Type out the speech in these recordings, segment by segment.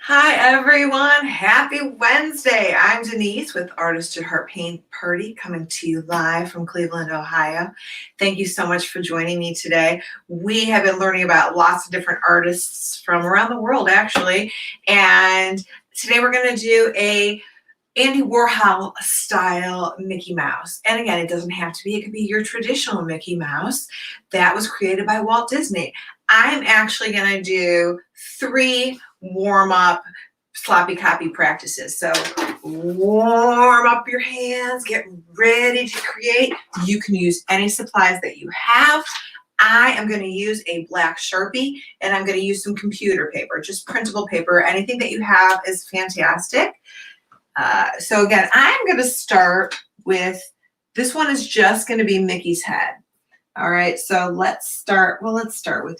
Hi everyone, happy Wednesday. I'm Denyse with Artist at Heart Paint Party coming to you live from Cleveland, Ohio. Thank you so much for joining me today. We have been learning about lots of different artists from around the world actually, and today we're going to do a Andy Warhol style Mickey Mouse. And again, it doesn't have to be, it could be your traditional Mickey Mouse that was created by Walt Disney. I'm actually going to do 3 warm-up sloppy copy practices. So warm up your hands, get ready to create. You can use any supplies that you have. I am going to use a black Sharpie and I'm going to use some computer paper, just printable paper. Anything that you have is fantastic. So again, I'm going to start with, this one is just going to be Mickey's head. All right, so let's start with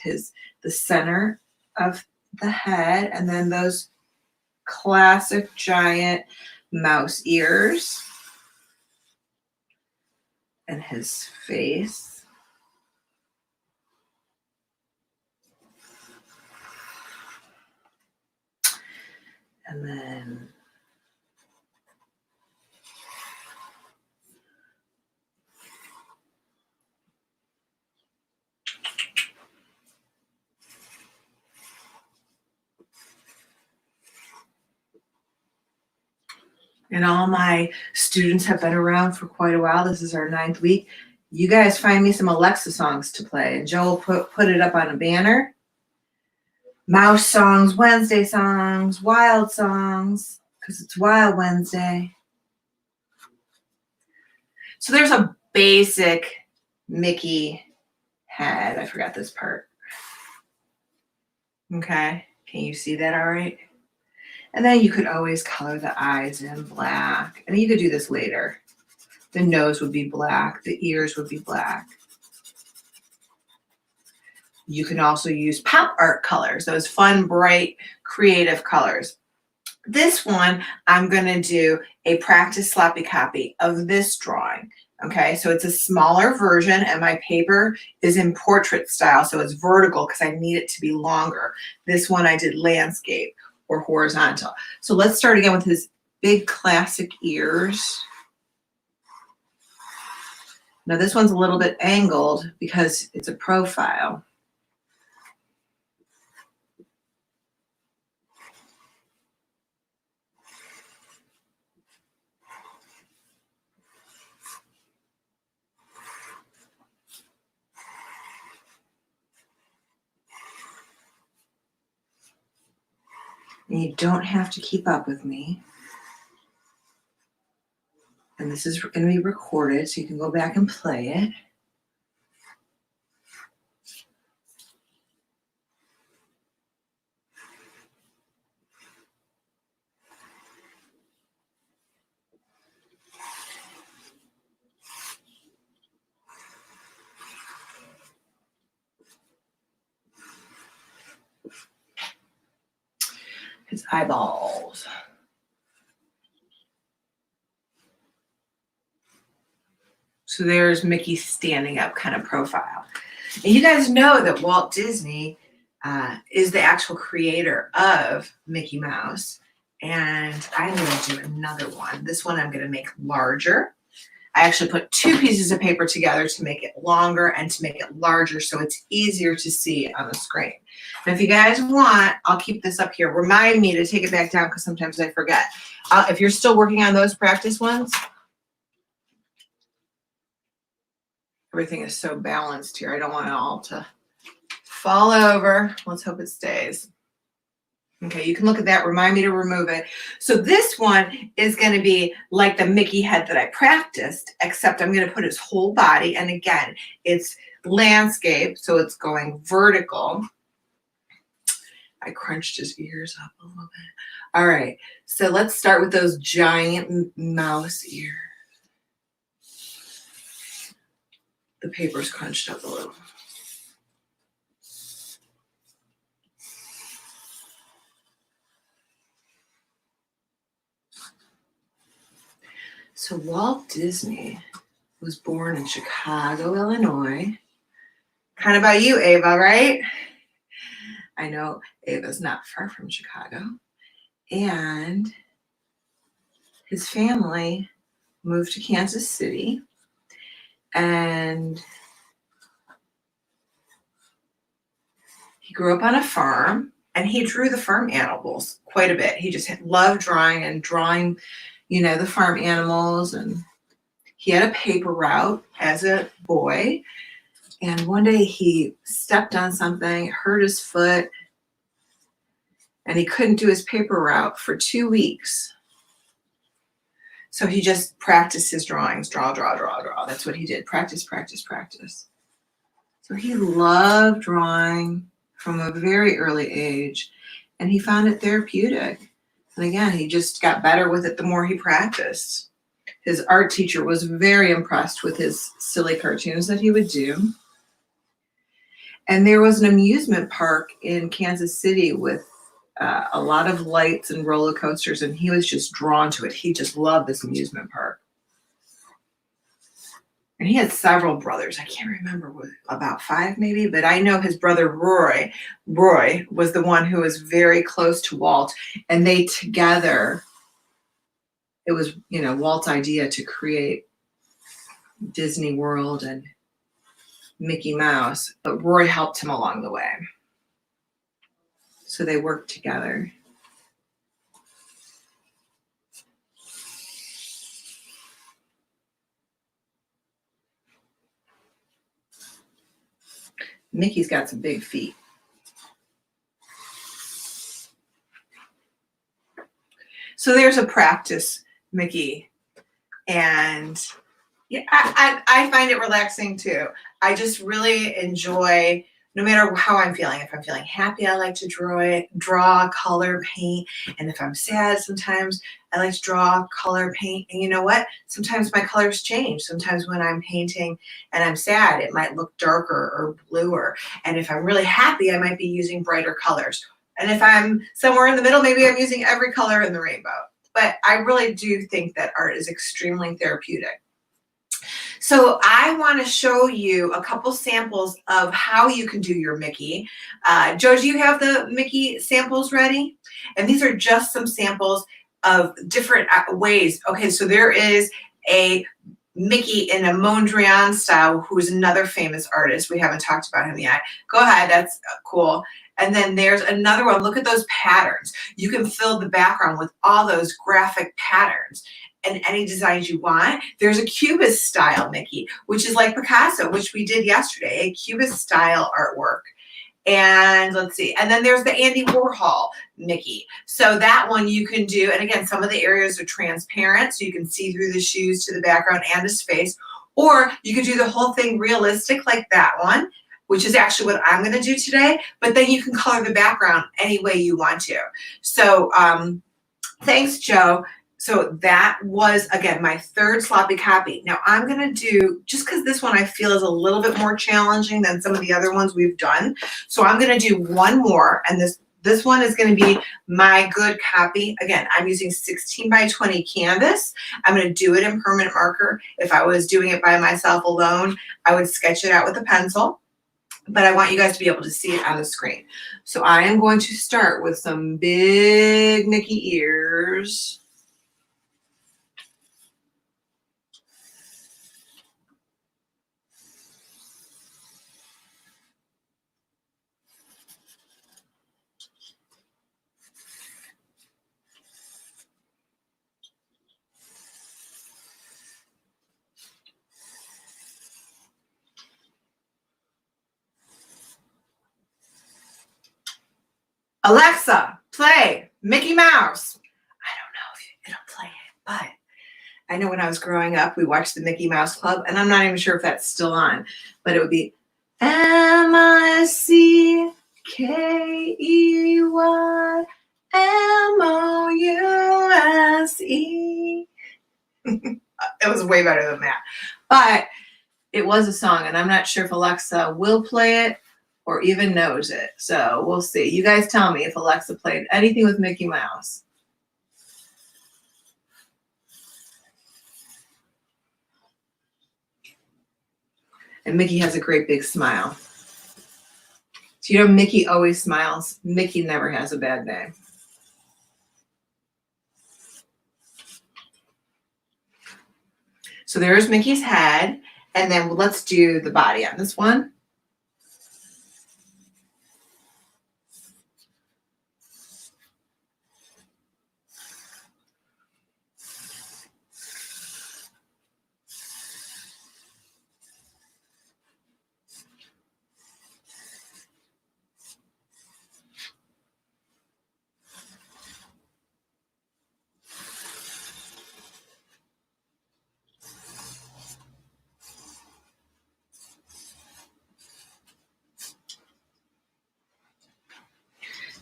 the center of the head and then those classic giant mouse ears and his face. And then and all my students have been around for quite a while. This is our 9th week. You guys find me some Alexa songs to play, and Joe will put it up on a banner. Mouse songs, Wednesday songs, wild songs, because it's Wild Wednesday. So there's a basic Mickey head. I forgot this part. Okay, can you see that all right? And then you could always color the eyes in black. And you could do this later. The nose would be black. The ears would be black. You can also use pop art colors, those fun, bright, creative colors. This one, I'm going to do a practice sloppy copy of this drawing. Okay, so it's a smaller version and my paper is in portrait style, so it's vertical because I need it to be longer. This one I did landscape or horizontal. So let's start again with his big classic ears. Now this one's a little bit angled because it's a profile. And you don't have to keep up with me. And this is going to be recorded, so you can go back and play it. His eyeballs. So there's Mickey standing up kind of profile. And you guys know that Walt Disney is the actual creator of Mickey Mouse. And I'm going to do another one. This one I'm going to make larger. I actually put 2 pieces of paper together to make it longer and to make it larger so it's easier to see on the screen. And if you guys want, I'll keep this up here. Remind me to take it back down because sometimes I forget. If you're still working on those practice ones, everything is so balanced here. I don't want it all to fall over. Let's hope it stays. Okay, you can look at that. Remind me to remove it. So this one is going to be like the Mickey head that I practiced, except I'm going to put his whole body. And again, it's landscape, so it's going vertical. I crunched his ears up a little bit. All right, so let's start with those giant mouse ears. The paper's crunched up a little. So Walt Disney was born in Chicago, Illinois. Kind of by you, Ava, right? I know Ava's not far from Chicago. And his family moved to Kansas City, and he grew up on a farm, and he drew the farm animals quite a bit. He just loved drawing, the farm animals. And he had a paper route as a boy. And one day he stepped on something, hurt his foot, and he couldn't do his paper route for 2 weeks. So he just practiced his drawings, draw. That's what he did. Practice. So he loved drawing from a very early age, and he found it therapeutic. And again, he just got better with it the more he practiced. His art teacher was very impressed with his silly cartoons that he would do. And there was an amusement park in Kansas City with a lot of lights and roller coasters, and he was just drawn to it. He just loved this amusement park. And he had several brothers. I can't remember, about 5 maybe, but I know his brother Roy was the one who was very close to Walt, and they together, it was, Walt's idea to create Disney World and Mickey Mouse, but Roy helped him along the way. So they worked together. Mickey's got some big feet. So there's a practice, Mickey. And yeah, I find it relaxing too. I just really enjoy, no matter how I'm feeling. If I'm feeling happy, I like to draw, color, paint. And if I'm sad, sometimes I like to draw, color, paint. And you know what? Sometimes my colors change. Sometimes when I'm painting and I'm sad, it might look darker or bluer. And if I'm really happy, I might be using brighter colors. And if I'm somewhere in the middle, maybe I'm using every color in the rainbow. But I really do think that art is extremely therapeutic. So I want to show you a couple samples of how you can do your Mickey. Joe, do you have the Mickey samples ready? And these are just some samples of different ways. Okay, so there is a Mickey in a Mondrian style, who is another famous artist. We haven't talked about him yet. Go ahead, that's cool. And then there's another one. Look at those patterns. You can fill the background with all those graphic patterns and any designs you want. There's a Cubist style Mickey, which is like Picasso, which we did yesterday, a Cubist style artwork. And let's see, and then there's the Andy Warhol Mickey. So that one you can do, and again, some of the areas are transparent, so you can see through the shoes to the background and his face, or you could do the whole thing realistic like that one, which is actually what I'm gonna do today, but then you can color the background any way you want to. So thanks, Joe. So that was, again, my third sloppy copy. Now I'm gonna do, just because this one I feel is a little bit more challenging than some of the other ones we've done, so I'm gonna do one more, and this one is gonna be my good copy. Again, I'm using 16 by 20 canvas. I'm gonna do it in permanent marker. If I was doing it by myself alone, I would sketch it out with a pencil, but I want you guys to be able to see it on the screen. So I am going to start with some big Mickey ears. Alexa, play Mickey Mouse. I don't know if it'll play it, but I know when I was growing up, we watched the Mickey Mouse Club, and I'm not even sure if that's still on, but it would be MICKEYMOUSE. It was way better than that, but it was a song, and I'm not sure if Alexa will play it or even knows it. So we'll see. You guys tell me if Alexa played anything with Mickey Mouse. And Mickey has a great big smile. So Mickey always smiles. Mickey never has a bad day. So there's Mickey's head. And then let's do the body on this one.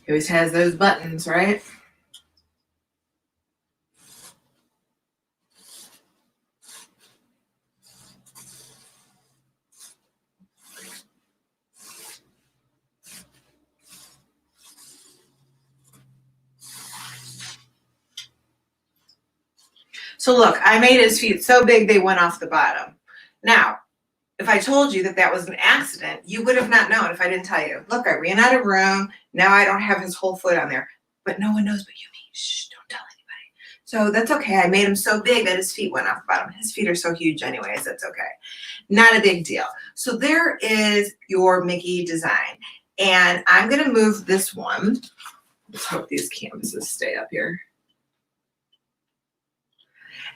He always has those buttons, right? So look, I made his feet so big they went off the bottom. Now, if I told you that that was an accident, you would have not known if I didn't tell you. Look, I ran out of room. Now I don't have his whole foot on there. But no one knows but you, me. Shh, don't tell anybody. So that's okay. I made him so big that his feet went off the bottom. His feet are so huge anyways. That's okay. Not a big deal. So there is your Mickey design. And I'm going to move this one. Let's hope these canvases stay up here.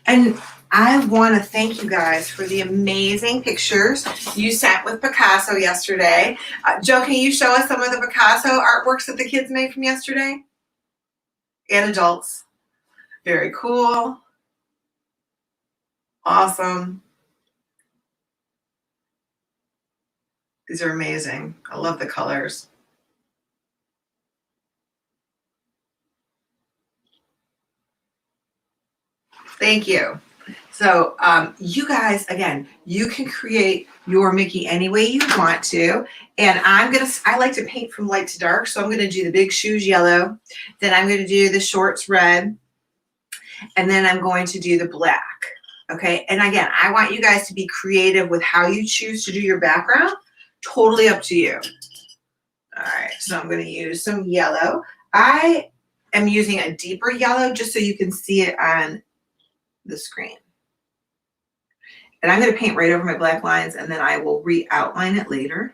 And I want to thank you guys for the amazing pictures you sent with Picasso yesterday. Joe, can you show us some of the Picasso artworks that the kids made from yesterday? And adults. Very cool. Awesome. These are amazing. I love the colors. Thank you. So you guys, again, you can create your Mickey any way you want to. And I like to paint from light to dark. So I'm going to do the big shoes yellow. Then I'm going to do the shorts red. And then I'm going to do the black. Okay. And again, I want you guys to be creative with how you choose to do your background. Totally up to you. All right. So I'm going to use some yellow. I am using a deeper yellow just so you can see it on the screen. And I'm going to paint right over my black lines and then I will re-outline it later.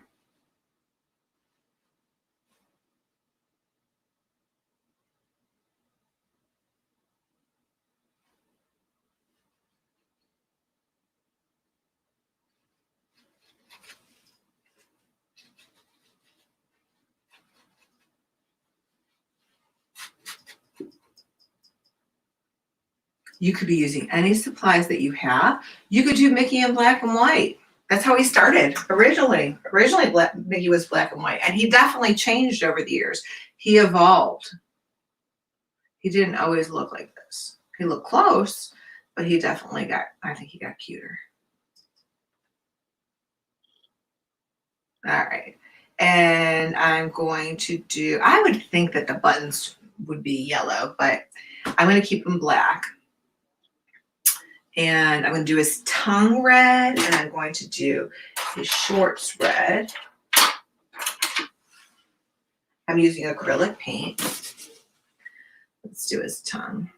You could be using any supplies that you have. You could do Mickey in black and white. That's how he started originally. Mickey was black and white, and he definitely changed over the years. He evolved. He didn't always look like this. He looked close, but he definitely I think he got cuter. All right. And I'm going to do, I would think that the buttons would be yellow, but I'm going to keep them black. And I'm going to do his tongue red, and I'm going to do his shorts red. I'm using acrylic paint. Let's do his tongue.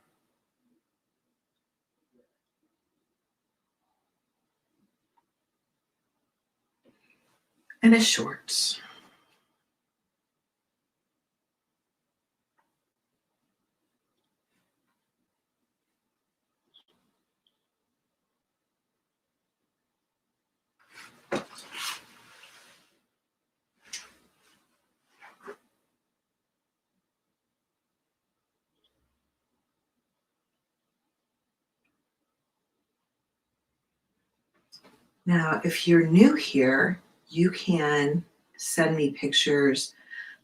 And his shorts. Now, if you're new here, you can send me pictures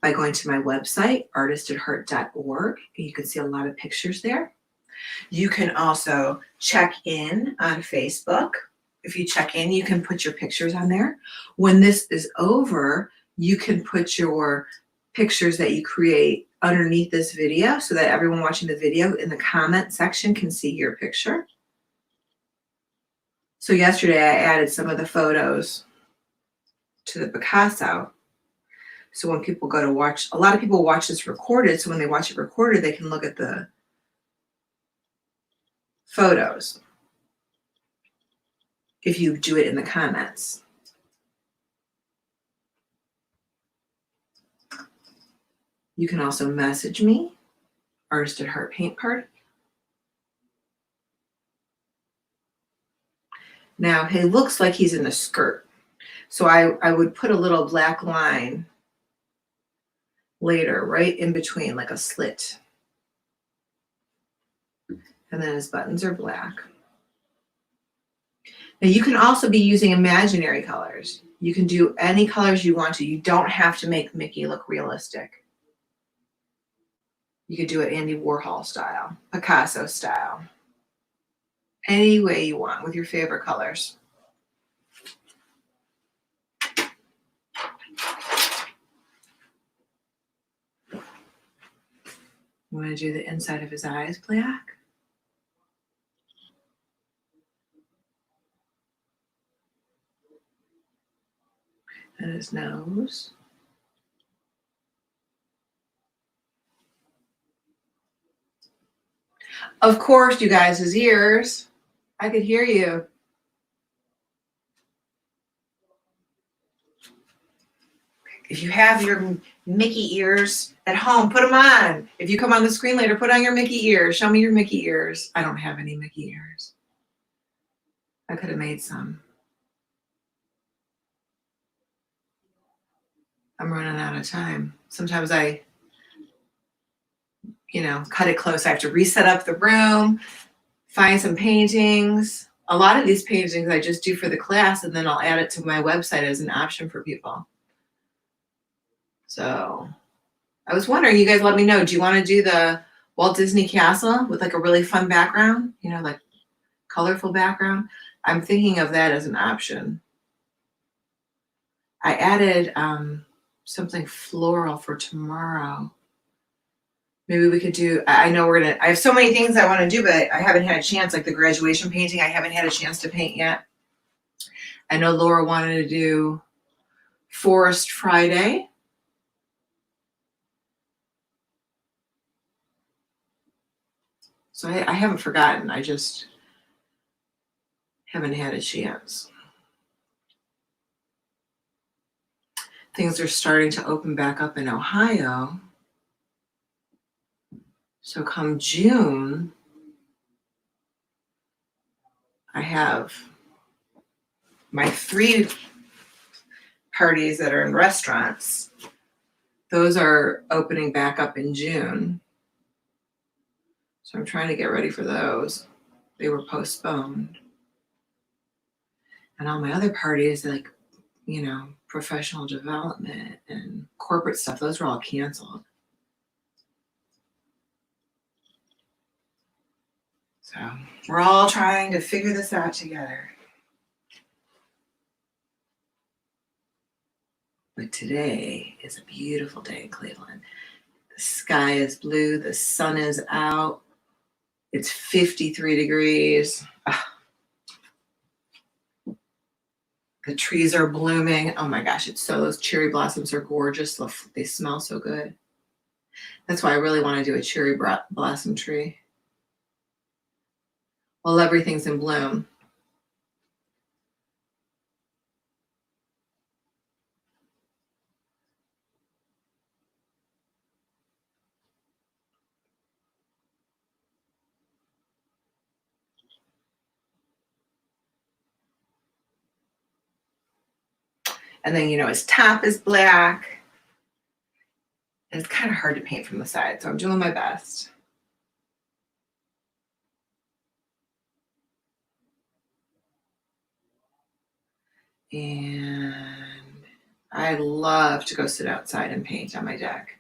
by going to my website, artistatheart.org. You can see a lot of pictures there. You can also check in on Facebook. If you check in, you can put your pictures on there. When this is over, you can put your pictures that you create underneath this video so that everyone watching the video in the comment section can see your picture. So yesterday I added some of the photos to the Picasso. So when people go to watch, a lot of people watch this recorded. So when they watch it recorded, they can look at the photos. if you do it in the comments. You can also message me, Artist at Heart Paint Party. Now, he looks like he's in a skirt. So I would put a little black line later, right in between, like a slit. And then his buttons are black. Now you can also be using imaginary colors. You can do any colors you want to. You don't have to make Mickey look realistic. You could do it Andy Warhol style, Picasso style. Any way you want with your favorite colors. You want to do the inside of his eyes black? And his nose. Of course, you guys, his ears. I could hear you. If you have your Mickey ears at home, put them on. If you come on the screen later, put on your Mickey ears. Show me your Mickey ears. I don't have any Mickey ears. I could have made some. I'm running out of time. Sometimes I, cut it close. I have to reset up the room, find some paintings. A lot of these paintings I just do for the class, and then I'll add it to my website as an option for people. So I was wondering, you guys let me know, do you want to do the Walt Disney Castle with like a really fun background, like colorful background? I'm thinking of that as an option. I added something floral for tomorrow. Maybe we could do, I have so many things I want to do, but I haven't had a chance, like the graduation painting, I haven't had a chance to paint yet. I know Laura wanted to do Forest Friday. So I haven't forgotten, I just haven't had a chance. Things are starting to open back up in Ohio. So come June, I have my 3 parties that are in restaurants. Those are opening back up in June. So I'm trying to get ready for those. They were postponed. And all my other parties, like, professional development and corporate stuff, those were all canceled. So we're all trying to figure this out together. But today is a beautiful day in Cleveland. The sky is blue, the sun is out. It's 53 degrees. The trees are blooming. Oh my gosh, those cherry blossoms are gorgeous. They smell so good. That's why I really want to do a cherry blossom tree. Well, everything's in bloom. And then, his top is black. And it's kind of hard to paint from the side, so I'm doing my best. And I love to go sit outside and paint on my deck.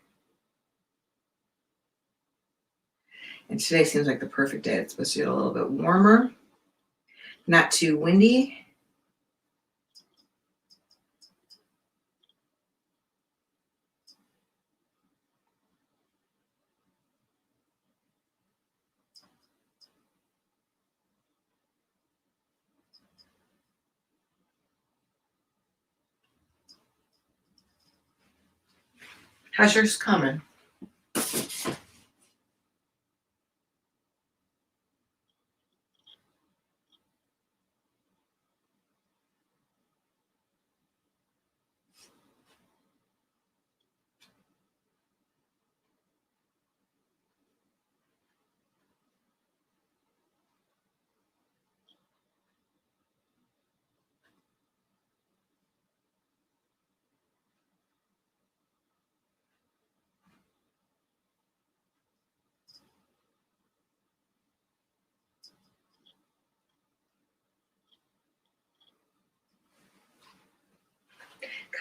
And today seems like the perfect day. It's supposed to get a little bit warmer, not too windy. How's yours coming?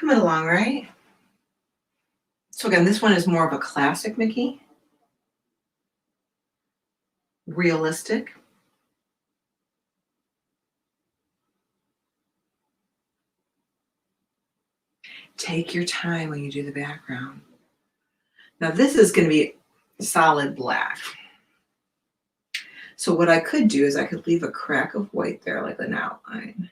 Coming along, right? So again, this one is more of a classic Mickey. Realistic. Take your time when you do the background. Now this is going to be solid black. So what I could do is I could leave a crack of white there, like an outline.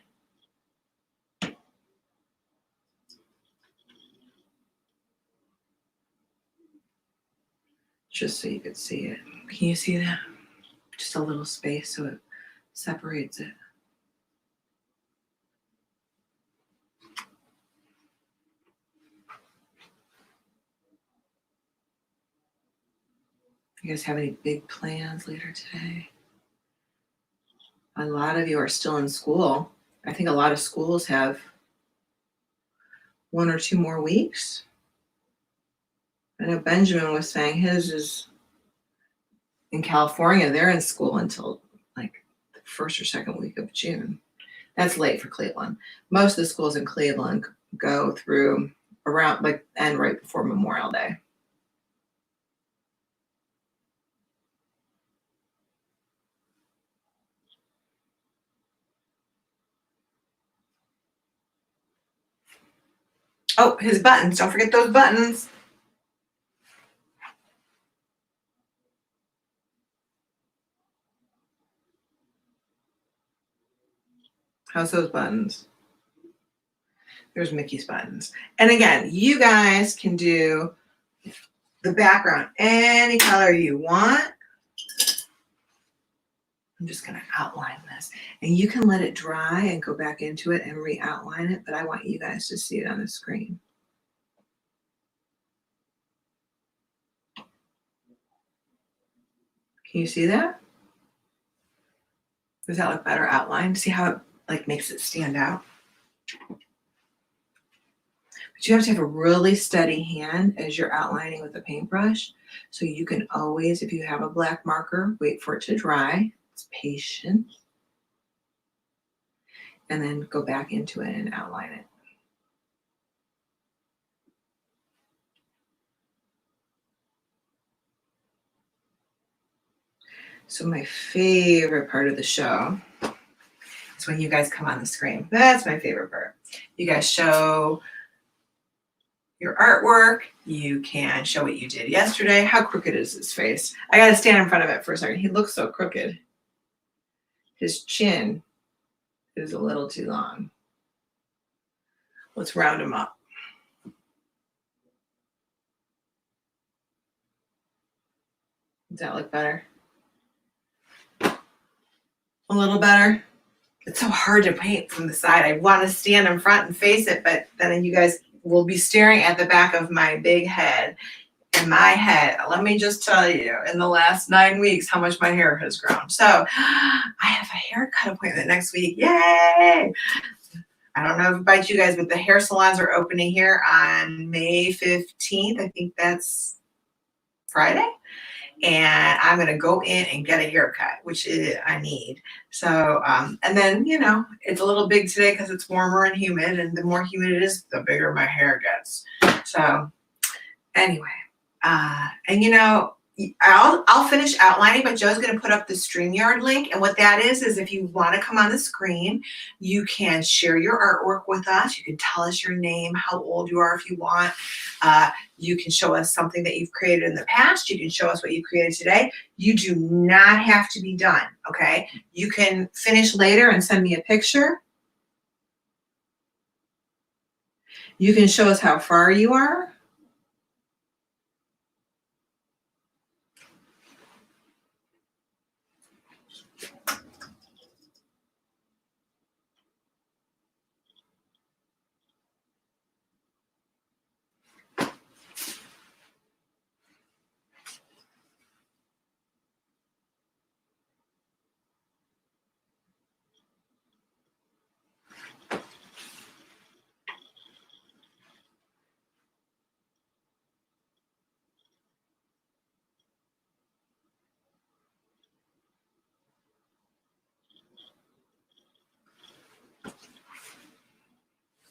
Just so you could see it. Can you see that? Just a little space so it separates it. You guys have any big plans later today? A lot of you are still in school. I think a lot of schools have 1 or 2 more weeks. I know Benjamin was saying his is in California. They're in school until like the 1st or 2nd week of June. That's late for Cleveland. Most of the schools in Cleveland go through around like end right before Memorial Day. Oh, his buttons. Don't forget those buttons. How's those buttons? There's Mickey's buttons. And again, you guys can do the background any color you want. I'm just going to outline this. And you can let it dry and go back into it and re-outline it, but I want you guys to see it on the screen. Can you see that? Does that look better outlined? See how it like makes it stand out? But you have to have a really steady hand as you're outlining with a paintbrush. So you can always, if you have a black marker, wait for it to dry. It's patient. And then go back into it and outline it. So my favorite part of the show is when you guys come on the screen. That's my favorite part. You guys show your artwork. You can show what you did yesterday. How crooked is his face? I got to stand in front of it for a second. He looks so crooked. His chin is a little too long. Let's round him up. Does that look better? A little better? It's so hard to paint from the side. I want to stand in front and face it, but then you guys will be staring at the back of my big head. And my head, let me just tell you, in the last 9 weeks, how much my hair has grown. So I have a haircut appointment next week. Yay! I don't know about you guys, but the hair salons are opening here on May 15th. I think that's Friday. And I'm going to go in and get a haircut, which I need. So, and then, you know, it's a little big today because it's warmer and humid. And the more humid it is, the bigger my hair gets. So anyway, and you know, I'll finish outlining, but Joe's going to put up the StreamYard link. And what that is if you want to come on the screen, you can share your artwork with us. You can tell us your name, how old you are if you want. You can show us something that you've created in the past. You can show us what you created today. You do not have to be done, okay? You can finish later and send me a picture. You can show us how far you are.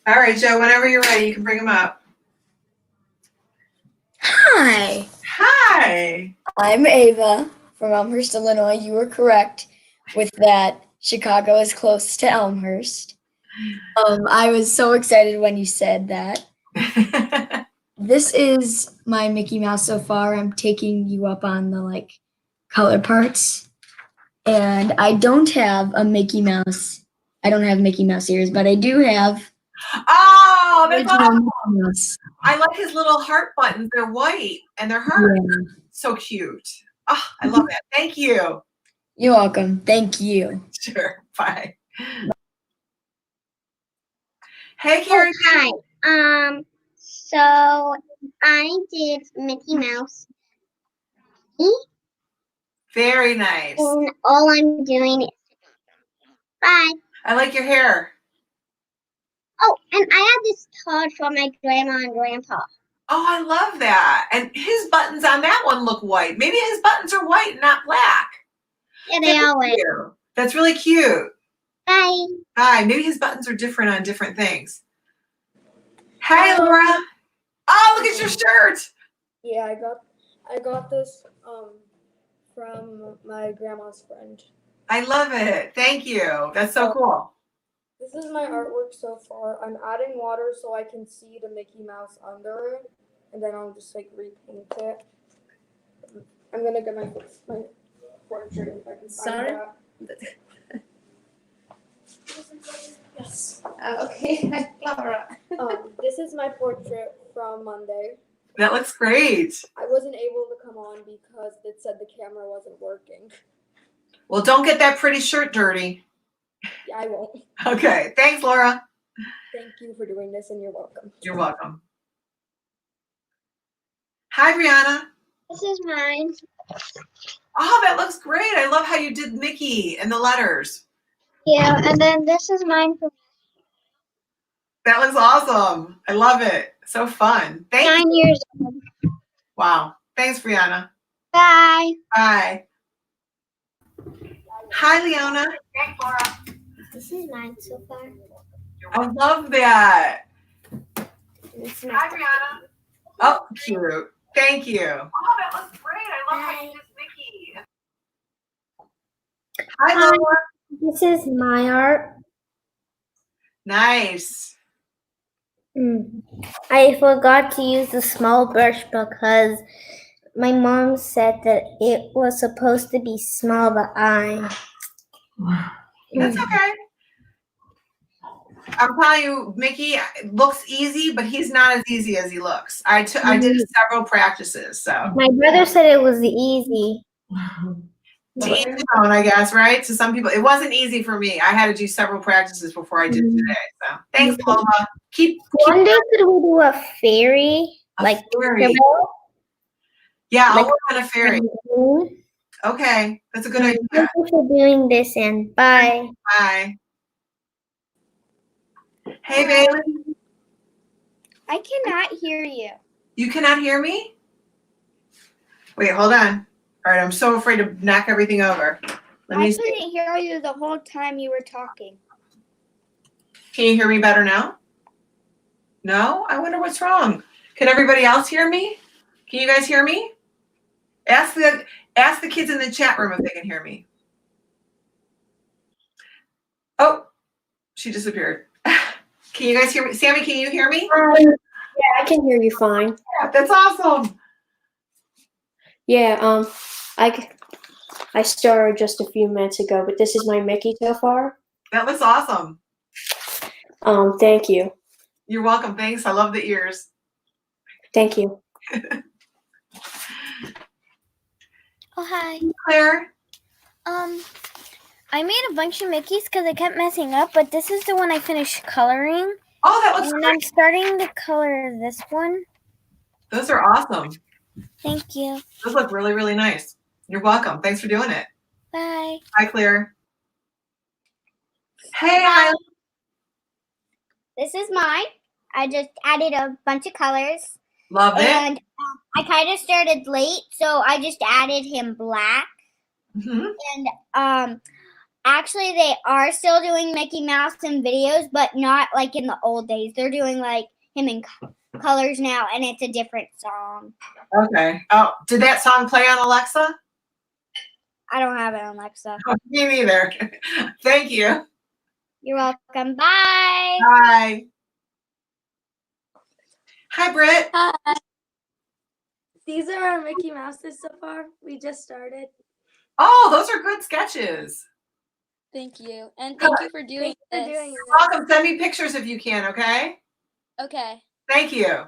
All right, Joe, whenever you're ready, you can bring them up. Hi. Hi. I'm Ava from Elmhurst, Illinois. You were correct with that. Chicago is close to Elmhurst. I was so excited when you said that. This is my Mickey Mouse so far. I'm taking you up on the color parts. And I don't have a Mickey Mouse. I don't have Mickey Mouse ears, but I do have that's awesome. awesome. I like his little heart buttons. They're white and they're heart. Yeah. So cute. Oh, I love that. Thank you. You're welcome. Thank you. Sure. Bye. Hey, Karen. Oh, hi. So I did Mickey Mouse. Very nice. And all I'm doing is bye. I like your hair. Oh, and I have this card from my grandma and grandpa. Oh, I love that. And his buttons on that one look white. Maybe his buttons are white and not black. Yeah, they are white. That's really cute. Bye. Bye. Maybe his buttons are different on different things. Hi, Laura. Oh, look at your shirt. Yeah, I got this from my grandma's friend. I love it. Thank you. That's so cool. This is my artwork so far. I'm adding water so I can see the Mickey Mouse under it, and then I'll just repaint it. I'm gonna get my portrait if I can find that. Yes. Okay, Laura. This is my portrait from Monday. That looks great. I wasn't able to come on because it said the camera wasn't working. Well, don't get that pretty shirt dirty. Yeah, I won't. Okay. Thanks, Laura. Thank you for doing this, and you're welcome. You're welcome. Hi, Brianna. This is mine. Oh, that looks great. I love how you did Mickey and the letters. Yeah, and then this is mine from That looks awesome. I love it. So fun. Thank you. 9 years old. Wow. Thanks, Brianna. Bye. Bye. Hi, Leona. Thanks, Laura. This is mine so far. I love that. This is Hi, Brianna. Oh, cute. Thank you. Oh, that looks great. I love how you did Mickey. Hi, Lola. This is my art. Nice. I forgot to use the small brush because my mom said that it was supposed to be small, but That's okay. I'm telling you, Mickey looks easy, but he's not as easy as he looks. I did several practices, so. My brother said it was easy. To each his own, I guess, right? To some people, it wasn't easy for me. I had to do several practices before I did today. So thanks, Lola. One day could we do a fairy? Fairy. Yeah, I'll work on a fairy. Okay, that's a good idea. Thank you for doing this, and bye. Bye. Hey, Bailey. I cannot hear you. You cannot hear me? Wait, hold on. All right, I'm so afraid to knock everything over. Let me see. I couldn't hear you the whole time you were talking. Can you hear me better now? No? I wonder what's wrong. Can everybody else hear me? Can you guys hear me? Ask the kids in the chat room if they can hear me. Oh, she disappeared. Can you guys hear me? Sammy, can you hear me? Yeah, I can hear you fine. Yeah, that's awesome. Yeah, I started just a few minutes ago, but this is my Mickey so far. That looks awesome. Thank you. You're welcome. Thanks. I love the ears. Thank you. Oh, hi. Claire. I made a bunch of Mickeys because I kept messing up, but this is the one I finished coloring. Oh, that looks And great. I'm starting to color this one. Those are awesome. Thank you. Those look really, really nice. You're welcome. Thanks for doing it. Bye. Hi, Claire. Hey, Isla. This is mine. I just added a bunch of colors. Love it. And I kind of started late, so I just added him black. Mm-hmm. And Actually, they are still doing Mickey Mouse in videos, but not like in the old days. They're doing like him in colors now, and it's a different song. Okay. Oh, did that song play on Alexa? I don't have it on Alexa. Oh, me neither. Thank you. You're welcome. Bye. Bye. Hi, Britt. Hi. These are our Mickey Mouses so far. We just started. Oh, those are good sketches. Thank you. And thank you for doing Thanks this. for doing this. Welcome. Send me pictures if you can, okay? Okay. Thank you.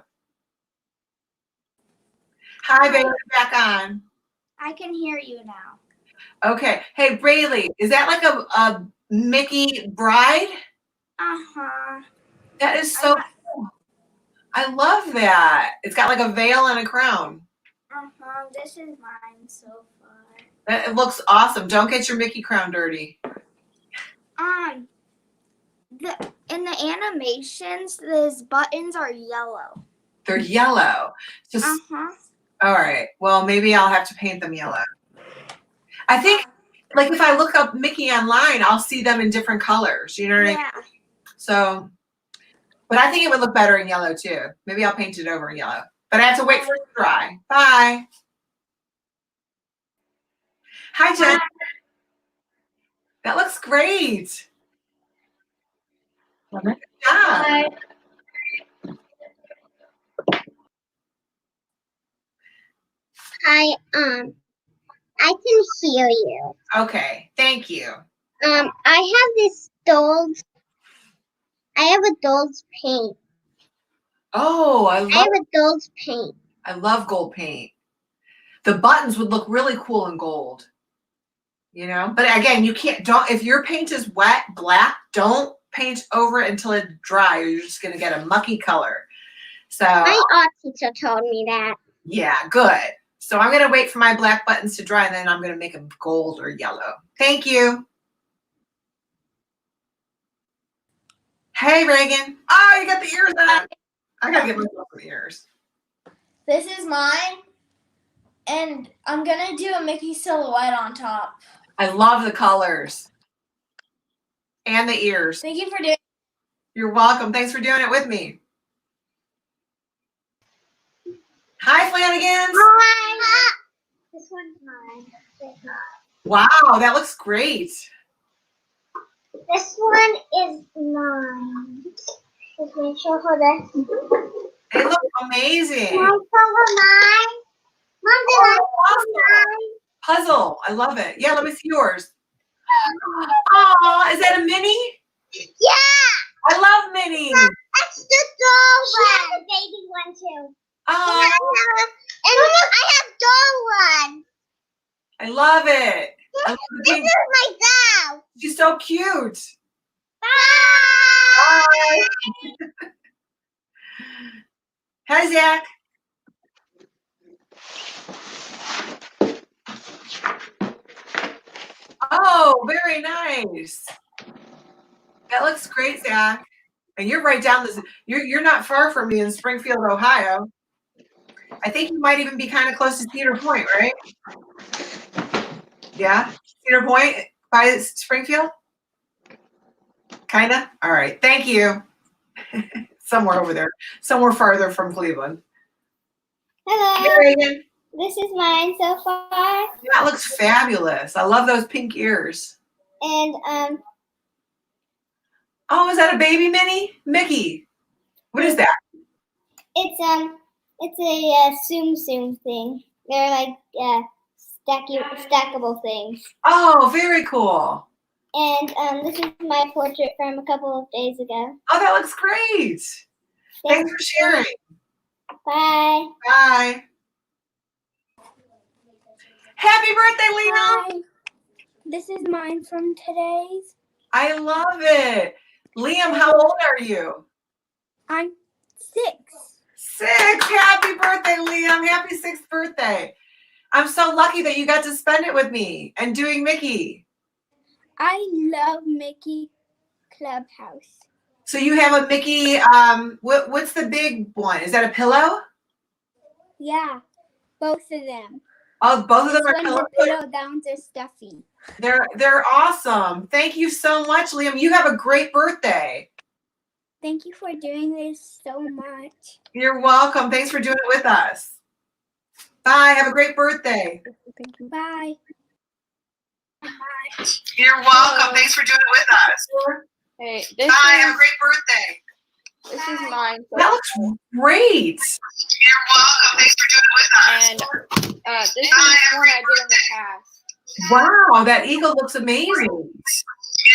Hi, baby. Back on. I can hear you now. Okay. Hey, Braylee, is that like a Mickey bride? Uh-huh. That is so cool. I love that. It's got like a veil and a crown. Uh-huh. This is mine so far. It looks awesome. Don't get your Mickey crown dirty. In the animations, these buttons are yellow. They're yellow. Just Uh-huh. all right. Well, maybe I'll have to paint them yellow. I think, like, if I look up Mickey online, I'll see them in different colors. You know what I mean? Yeah. So, but I think it would look better in yellow too. Maybe I'll paint it over in yellow. But I have to wait for it to dry. Bye. Hi, Jen. That looks great. Good job. Bye. Hi, I can hear you. Okay. Thank you. I have this doll's. I have a doll's paint. Oh, I have a doll's paint. I love gold paint. The buttons would look really cool in gold. You know, but again, you can't, if your paint is wet, black, don't paint over it until it's dry or you're just going to get a mucky color. So, My art teacher told me that. yeah, good. So I'm going to wait for my black buttons to dry and then I'm going to make them gold or yellow. Thank you. Hey, Reagan. Oh, you got the ears on. I got to get myself some ears. This is mine, and I'm gonna do a Mickey silhouette on top. I love the colors and the ears. Thank you for doing. You're welcome. Thanks for doing it with me. Hi, Flanagan. Hi. This one's mine. Wow, that looks great. This one is mine. Just make sure for this. They look amazing. Can I cover mine? Mom, did I cover mine? Puzzle. I love it. Yeah, let me see yours. Aw, is that a mini? Yeah. I love minis. That's the doll one. The baby one too. Oh, And I have doll one. I love it. I love the This pink. is my doll. She's so cute. Bye. Hi, Zach. Oh, very nice. That looks great, Zach. And you're right down this. You're not far from me in Springfield, Ohio. I think you might even be kind of close to Cedar Point, right? Yeah, Cedar Point by Springfield. Kinda. All right. Thank you. Somewhere over there. Somewhere farther from Cleveland. Hey, Hello. Reagan. This is mine so far. That looks fabulous. I love those pink ears. And Oh, is that a baby mini? Mickey. What is that? it's a Tsum Tsum thing. They're like stackable things. Oh, very cool. And this is my portrait from a couple of days ago. Oh, that looks great. Thanks for sharing. Bye. Bye. Happy birthday, Lena. Hi. This is mine from today's. I love it. Liam, how old are you? I'm 6. 6. Happy birthday, Liam. Happy 6th birthday. I'm so lucky that you got to spend it with me and doing Mickey. I love Mickey Clubhouse. So you have a Mickey, what's the big one? Is that a pillow? Yeah, both of them. Oh, both of them are Send the colorful. pillow down to Stuffy. They're awesome. Thank you so much, Liam. You have a great birthday. Thank you for doing this so much. You're welcome. Thanks for doing it with us. Bye. Have a great birthday. Bye. You're welcome. Thanks for doing it with us. Hey, this Bye. Have a is great birthday. this is mine. So, That looks great. You're welcome. Thanks for doing it with us. and this is one I did in the past. Wow, that eagle looks amazing.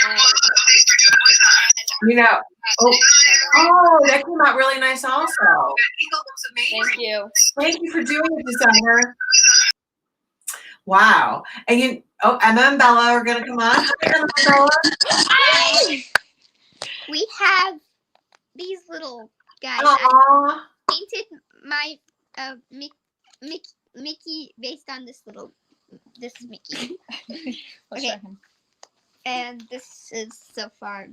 And, You know, oh, that came out really nice also. That eagle looks amazing. thank you. Thank you for doing it, designer. Wow. And Emma and Bella are going to come on. Hi, Emma and Bella. We have these little guys. I Aw. painted my Mickey based on this is Mickey. Okay. And this is so far.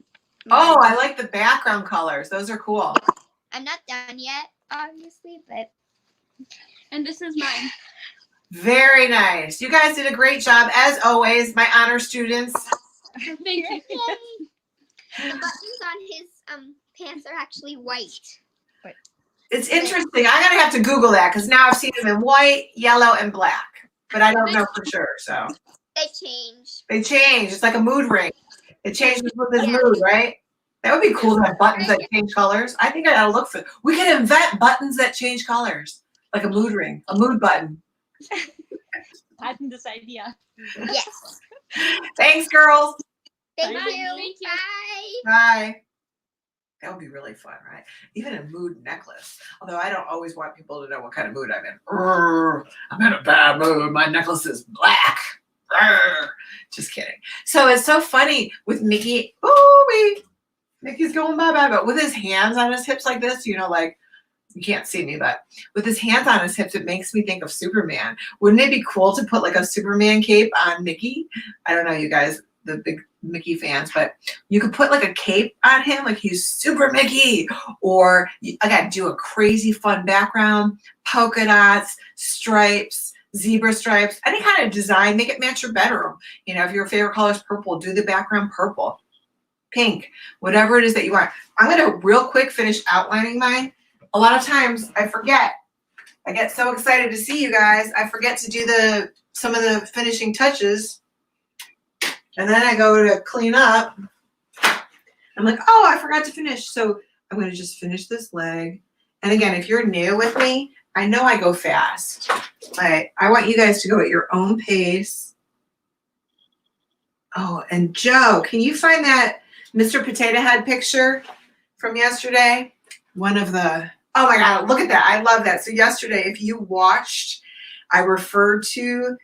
Oh, I like the background colors. Those are cool. I'm not done yet, obviously, but And this is mine. Very nice. You guys did a great job, as always, my honor students. Thank you. the buttons on his pants are actually white. It's interesting. I gotta have to Google that because now I've seen them in white, yellow, and black, but I don't know for sure. So They change. they change. It's like a mood ring. It changes with his Yeah. mood, right? That would be cool to have buttons that change colors. I think I gotta look for. We could invent buttons that change colors, like a mood ring, a mood button. Patent this idea. Yes. Thanks, girls. Thank Bye. you. Thank you. Bye. Bye. That would be really fun, right? Even a mood necklace. Although I don't always want people to know what kind of mood I'm in. I'm in a bad mood. My necklace is black. Just kidding. So it's so funny with Mickey. Mickey's going bye-bye, but with his hands on his hips like this, like you can't see me, but with his hands on his hips, it makes me think of Superman. Wouldn't it be cool to put like a Superman cape on Mickey? I don't know, you guys, the big Mickey fans, but you could put like a cape on him, like he's Super Mickey, or again, do a crazy fun background, polka dots, stripes, zebra stripes, any kind of design, make it match your bedroom. If your favorite color is purple, do the background purple, pink, whatever it is that you want. I'm gonna real quick finish outlining mine. A lot of times I forget. I get so excited to see you guys, I forget to do some of the finishing touches. And then I go to clean up. I'm like, oh, I forgot to finish. So I'm going to just finish this leg. And again, if you're new with me, I know I go fast. I want you guys to go at your own pace. Oh, and Joe, can you find that Mr. Potato Head picture from yesterday? Oh my God, look at that. I love that. So yesterday, if you watched, I referred to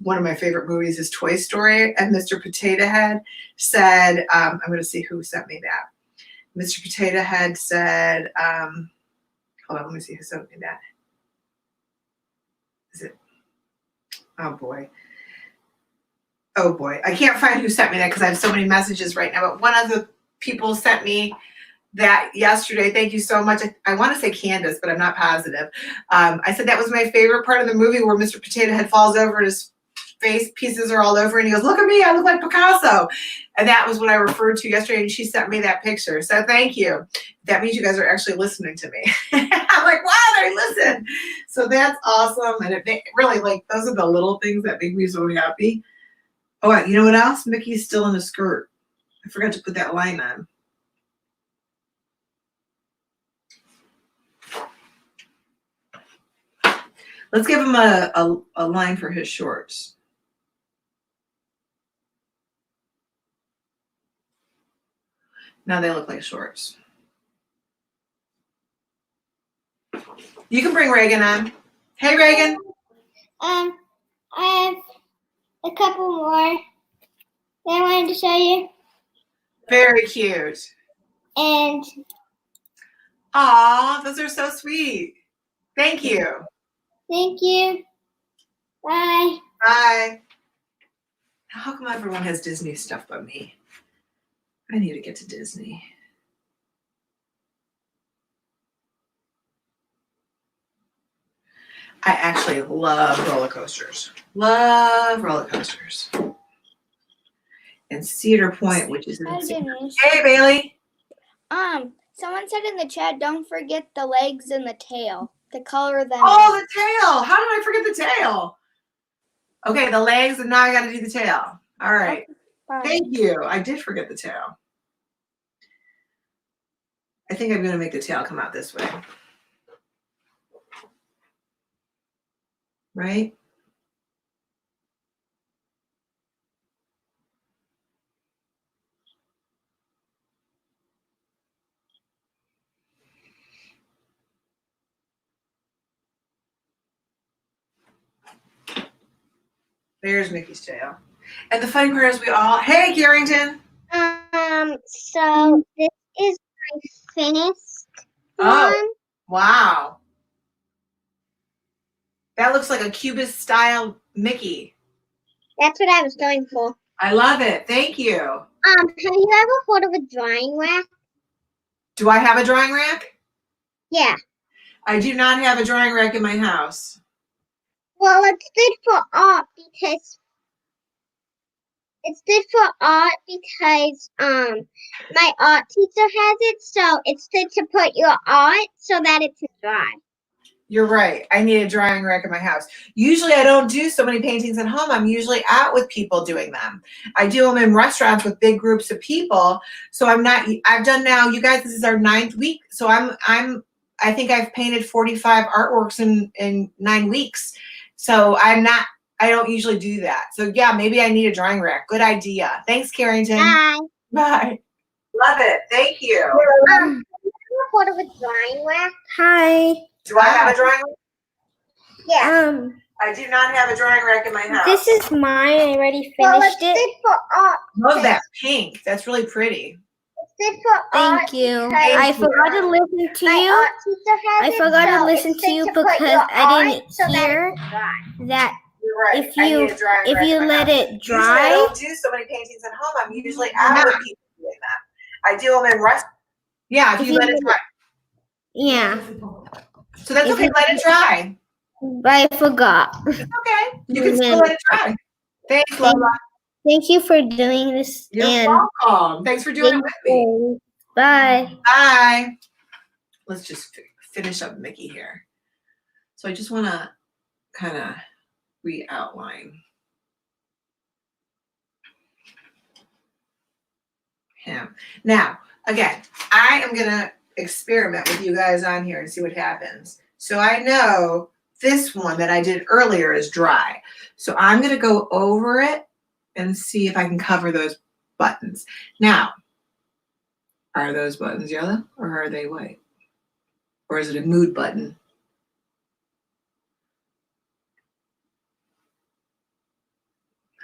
one of my favorite movies is Toy Story, and Mr. Potato Head said, I'm going to see who sent me that. Mr. Potato Head said, hold on, let me see who sent me that. Is it? Oh boy. I can't find who sent me that because I have so many messages right now, but one of the people sent me that yesterday. Thank you so much. I want to say Candace, but I'm not positive. I said that was my favorite part of the movie where Mr. Potato Head falls over and his face pieces are all over and he goes, look at me, I look like Picasso. And that was what I referred to yesterday, and she sent me that picture. So thank you. That means you guys are actually listening to me. I'm like, wow, they listen. So that's awesome. And it really, those are the little things that make me so happy. Oh, you know what else? Mickey's still in a skirt. I forgot to put that line on. Let's give him a line for his shorts. Now they look like shorts. You can bring Reagan on. Hey, Reagan. I have a couple more that I wanted to show you. Very cute. And Aw, those are so sweet. Thank you. thank you. Bye. Bye. How come everyone has Disney stuff but me? I need to get to Disney. I actually love roller coasters. Love roller coasters. And Cedar Point, which is in Hey, Bailey. Someone said in the chat, don't forget the legs and the tail. To color them. Oh, the tail. How did I forget the tail? Okay, the legs, and now I got to do the tail. All right. Thank you. I did forget the tail. I think I'm going to make the tail come out this way. Right? There's Mickey's tail. And the funny part is hey, Carrington. So this is my finished one. Wow. That looks like a Cubist style Mickey. That's what I was going for. I love it. Thank you. Have you ever heard of a drying rack? Do I have a drying rack? Yeah. I do not have a drying rack in my house. Well, it's good for art because my art teacher has it, so it's good to put your art so that it's dry. You're right. I need a drying rack in my house. Usually I don't do so many paintings at home. I'm usually out with people doing them. I do them in restaurants with big groups of people. So I've done now, you guys, this is our 9th week. So I think I've painted 45 artworks in 9 weeks. So I don't usually do that. So yeah, maybe I need a drying rack. Good idea. Thanks, Carrington. Bye. Bye. Love it. Thank you. Have you ever heard of a drying rack? Hi. Do I have a drying rack? Yeah. I do not have a drying rack in my house. This is mine. I already Well, finished it's it. good for art. Love that pink. That's really pretty. It's good for art. Thank you. because I forgot to listen to my you. art teacher has I it, forgot to so listen it's to good you to put because your I art didn't so that hear it's dry. that You're right. if I need you a drying rack in my let house. it Usually I dry, don't do so many paintings at home. I'm usually out with people doing that. I do them in restaurants. Yeah, if you let it dry. yeah. So that's okay. Let it dry. But I forgot. It's okay. You can still let it dry. Thanks, Lola. Thank you for doing this. You're and welcome. Thanks for doing it with me. Bye. Bye. Let's just finish up Mickey here. So I just want to kind of re-outline him. Now, again, I am going to experiment with you guys on here and see what happens. So I know this one that I did earlier is dry. So I'm going to go over it and see if I can cover those buttons. Now, are those buttons yellow or are they white? Or is it a mood button?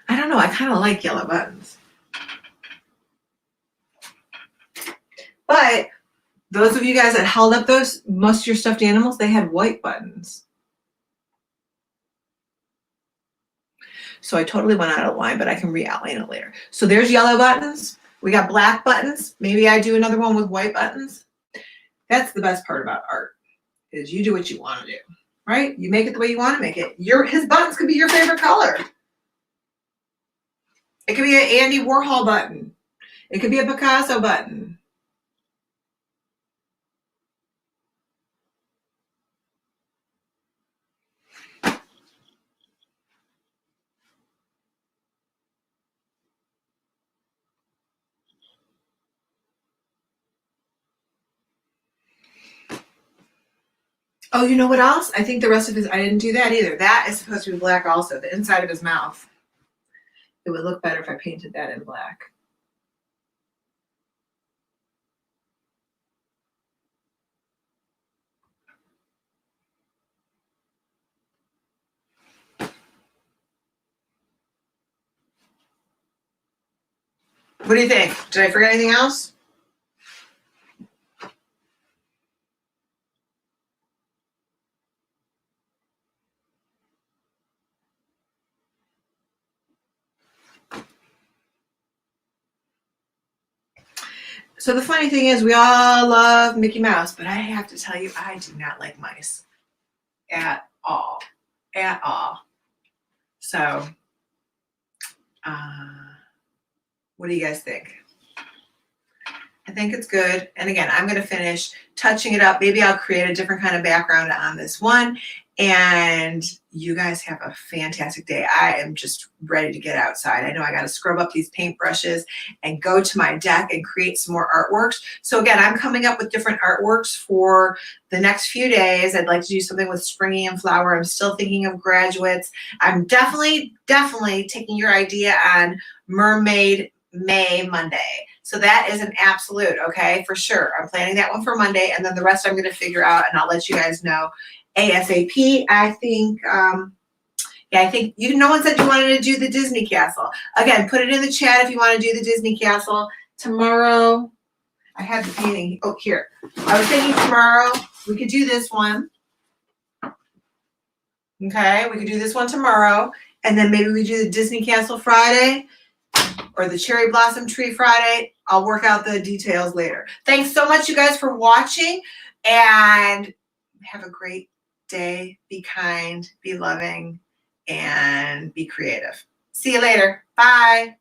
I don't know. I kind of like yellow buttons. But those of you guys that held up most of your stuffed animals, they had white buttons. So I totally went out of line, but I can re-outline it later. So there's yellow buttons. We got black buttons. Maybe I do another one with white buttons. That's the best part about art, is you do what you want to do, right? You make it the way you want to make it. His buttons could be your favorite color. It could be an Andy Warhol button. It could be a Picasso button. Oh, you know what else? I think the rest of I didn't do that either. That is supposed to be black also, the inside of his mouth. It would look better if I painted that in black. What do you think? Did I forget anything else? So the funny thing is we all love Mickey Mouse, but I have to tell you, I do not like mice at all. at all. So, what do you guys think? I think it's good. And again, I'm going to finish touching it up. Maybe I'll create a different kind of background on this one. And you guys have a fantastic day. I am just ready to get outside. I know I got to scrub up these paintbrushes and go to my deck and create some more artworks. So again, I'm coming up with different artworks for the next few days. I'd like to do something with springy and flower. I'm still thinking of graduates. I'm definitely taking your idea on Mermaid May Monday. So that is an absolute, okay, for sure. I'm planning that one for Monday, and then the rest I'm going to figure out, and I'll let you guys know ASAP. I think, I think no one said you wanted to do the Disney Castle. Again, put it in the chat if you want to do the Disney Castle tomorrow. I have the painting. Oh, here. I was thinking tomorrow we could do this one. Okay, we could do this one tomorrow, and then maybe we do the Disney Castle Friday or the Cherry Blossom Tree Friday. I'll work out the details later. Thanks so much, you guys, for watching, and have a great day. Be kind, be loving, and be creative. See you later. Bye.